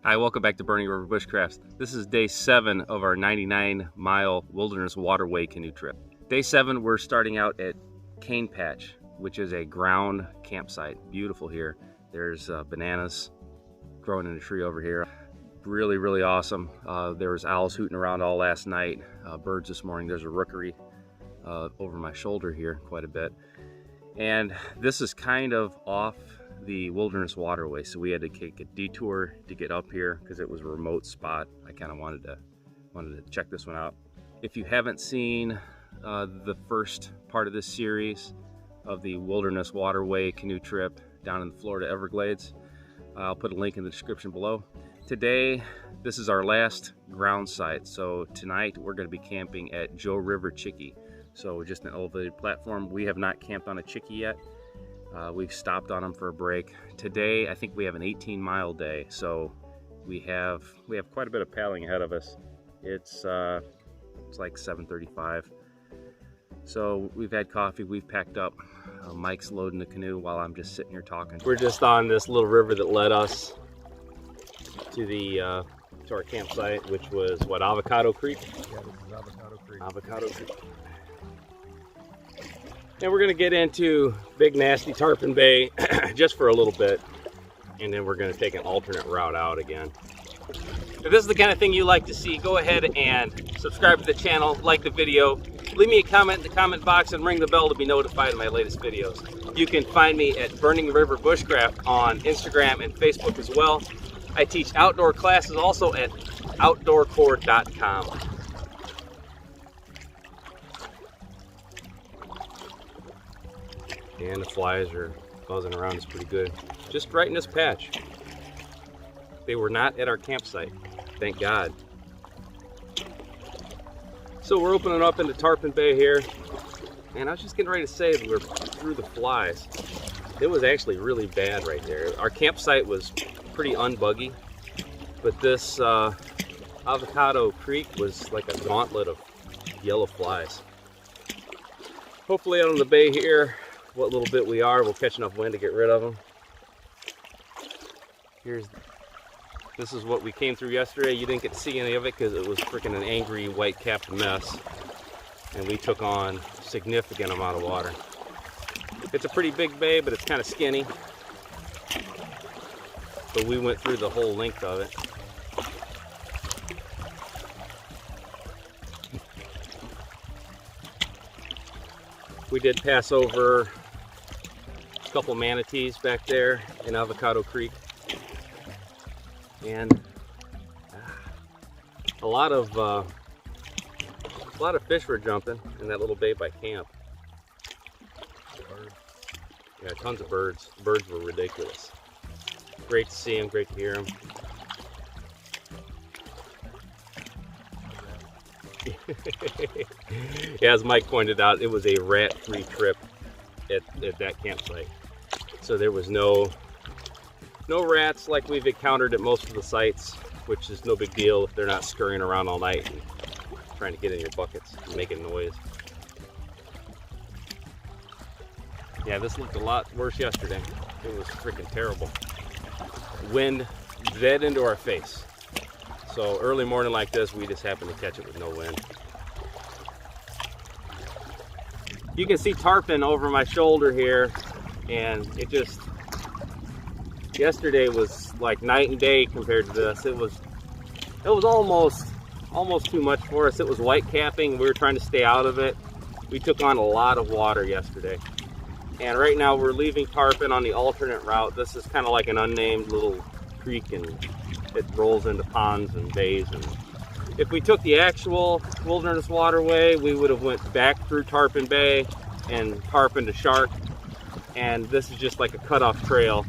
Hi, welcome back to Burning River Bushcrafts. This is day 7 of our 99-mile Wilderness Waterway canoe trip. Day 7, we're starting out at Canepatch, which is a ground campsite. Beautiful here. There's bananas growing in a tree over here. Really, really awesome. There was owls hooting around all last night. Birds this morning. There's a rookery over my shoulder here quite a bit. And this is kind of off the Wilderness Waterway, so we had to take a detour to get up here because it was a remote spot. I kind of wanted to check this one out. If you haven't seen the first part of this series of the Wilderness Waterway canoe trip down in the Florida Everglades, I'll put a link in the description below. Today, this is our last ground site, so tonight we're going to be camping at Joe River Chickee. So just an elevated platform. We have not camped on a chickee yet. We've stopped on them for a break. Today, I think we have an 18-mile day, so we have quite a bit of paddling ahead of us. It's like 7:35. So we've had coffee, we've packed up. Mike's loading the canoe while I'm just sitting here talking. We're just on this little river that led us to our campsite, which was what, Avocado Creek? Yeah, this is Avocado Creek. Avocado Creek. And we're gonna get into Big Nasty Tarpon Bay just for a little bit, and then we're gonna take an alternate route out again. If this is the kind of thing you like to see, go ahead and subscribe to the channel, like the video, leave me a comment in the comment box, and ring the bell to be notified of my latest videos. You can find me at Burning River Bushcraft on Instagram and Facebook as well. I teach outdoor classes also at outdoorcore.com. And the flies are buzzing around. It's pretty good. Just right in this patch. They were not at our campsite, thank God. So we're opening up into Tarpon Bay here, and I was just getting ready to say that we're through the flies. It was actually really bad right there. Our campsite was pretty unbuggy, but this Avocado Creek was like a gauntlet of yellow flies. Hopefully out on the bay here, what little bit we are, we'll catch enough wind to get rid of them. This is what we came through yesterday. You didn't get to see any of it because it was freaking an angry white-capped mess, and we took on a significant amount of water. It's a pretty big bay, but it's kind of skinny. But we went through the whole length of it. We did pass over a couple manatees back there in Avocado Creek, and a lot of fish were jumping in that little bay by camp. Birds. Yeah, tons of birds. Birds were ridiculous. Great to see them, great to hear them. Yeah, as Mike pointed out, it was a rat-free trip at that campsite. So there was no rats like we've encountered at most of the sites, which is no big deal if they're not scurrying around all night and trying to get in your buckets and making noise. Yeah, this looked a lot worse yesterday. It was freaking terrible. Wind dead into our face. So early morning like this, we just happened to catch it with no wind. You can see tarpon over my shoulder here, and it just, yesterday was like night and day compared to this. It was almost too much for us. It was white capping. We were trying to stay out of it. We took on a lot of water yesterday. And right now we're leaving tarpon on the alternate route. This is kind of like an unnamed little creek, and it rolls into ponds and bays. And if we took the actual Wilderness Waterway, we would have went back through Tarpon Bay and Tarpon to Shark. And this is just like a cutoff trail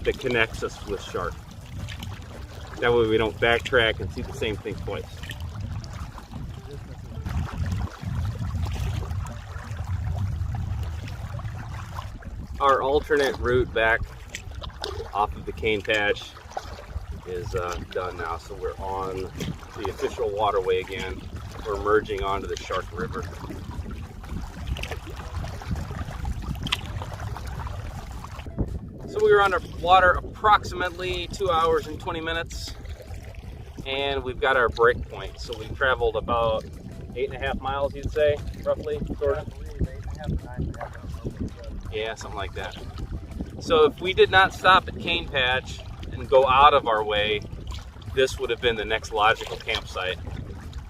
that connects us with Shark. That way we don't backtrack and see the same thing twice. Our alternate route back off of the Canepatch is done now, so we're on the official waterway again. We're merging onto the Shark River. So we were underwater approximately 2 hours and 20 minutes. and we've got our break point. So we've traveled about 8.5 miles, you'd say, roughly, sort of? Yeah, something like that. So if we did not stop at Canepatch and go out of our way, this would have been the next logical campsite.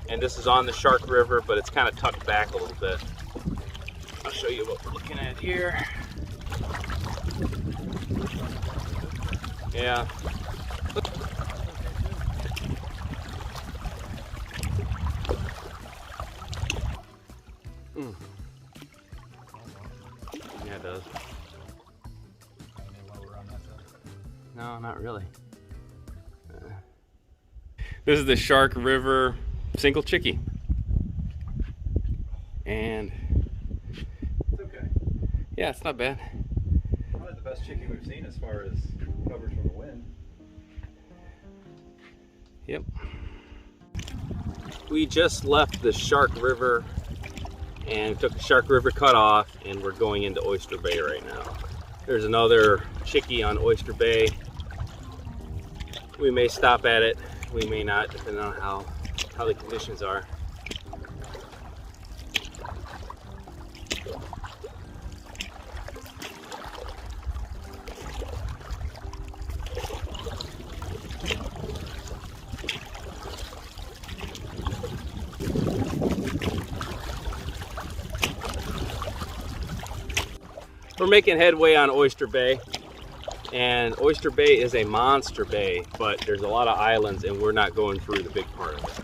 And this is on the Shark River, but it's kind of tucked back a little bit. I'll show you what we're looking at here. Yeah. Yeah, it does. No, not really. This is the Shark River single chickie. And it's okay. Yeah, it's not bad. Probably the best chickie we've seen as far as coverage from the wind. Yep. We just left the Shark River and took the Shark River cutoff, and we're going into Oyster Bay right now. There's another chickie on Oyster Bay. We may stop at it, we may not, depending on how the conditions are. We're making headway on Oyster Bay, and Oyster Bay is a monster bay, but there's a lot of islands and we're not going through the big part of it.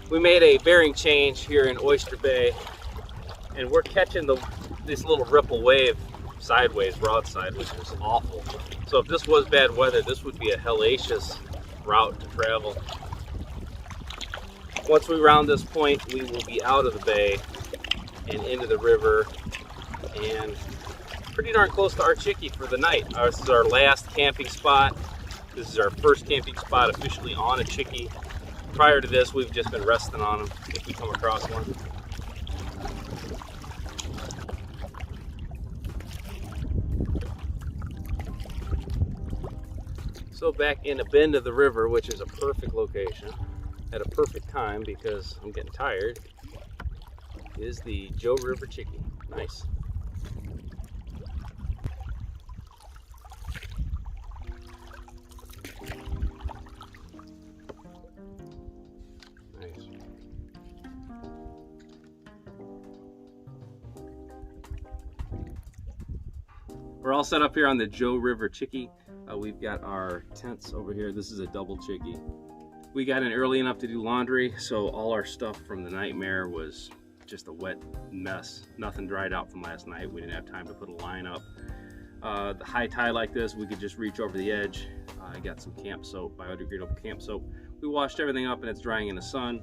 We made a bearing change here in Oyster Bay, and we're catching this little ripple wave sideways, broadside, which is awful. So if this was bad weather, this would be a hellacious route to travel. Once we round this point, we will be out of the bay and into the river, and pretty darn close to our chickie for the night. This is our last camping spot. This is our first camping spot officially on a chickie. Prior to this, we've just been resting on them if we come across one. So back in a bend of the river, which is a perfect location, at a perfect time because I'm getting tired, is the Joe River chickie. Nice. Nice. We're all set up here on the Joe River chickie. We've got our tents over here. This is a double chickie. We got in early enough to do laundry, so all our stuff from the nightmare was just a wet mess. Nothing dried out from last night. We didn't have time to put a line up. The high tide like this, we could just reach over the edge. I got some camp soap, biodegradable camp soap. We washed everything up and it's drying in the sun.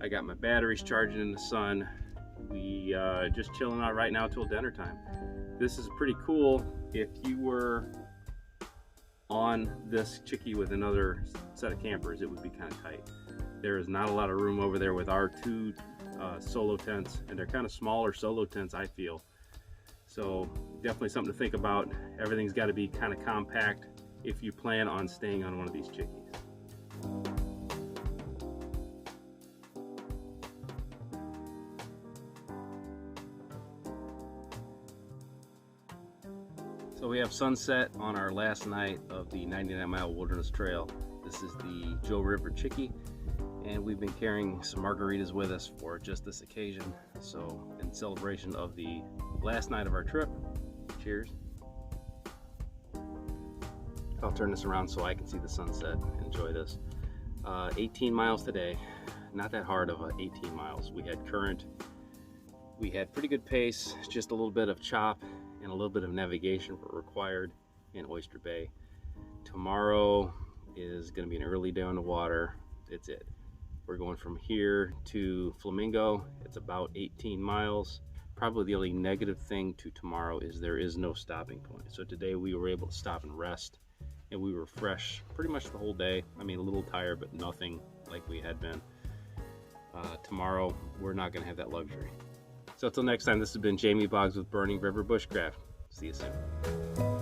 I got my batteries charging in the sun. We just chilling out right now till dinner time. This is pretty cool. If you were on this chickie with another set of campers, it would be kind of tight. There is not a lot of room over there with our two solo tents, and they're kind of smaller solo tents, I feel. So definitely something to think about. Everything's got to be kind of compact if you plan on staying on one of these chickies. So we have sunset on our last night of the 99-mile wilderness trail. This is the Joe River chickie, and we've been carrying some margaritas with us for just this occasion. So in celebration of the last night of our trip, cheers. I'll turn this around so I can see the sunset. Enjoy this. 18 miles today, not that hard of 18 miles. We had current, we had pretty good pace, just a little bit of chop and a little bit of navigation were required in Oyster Bay. Tomorrow is going to be an early day on the water. It's it. We're going from here to Flamingo. It's about 18 miles. Probably the only negative thing to tomorrow is there is no stopping point. So today we were able to stop and rest, and we were fresh pretty much the whole day. I mean, a little tired, but nothing like we had been. Tomorrow, we're not going to have that luxury. So until next time, this has been Jamie Boggs with Burning River Bushcraft. See you soon.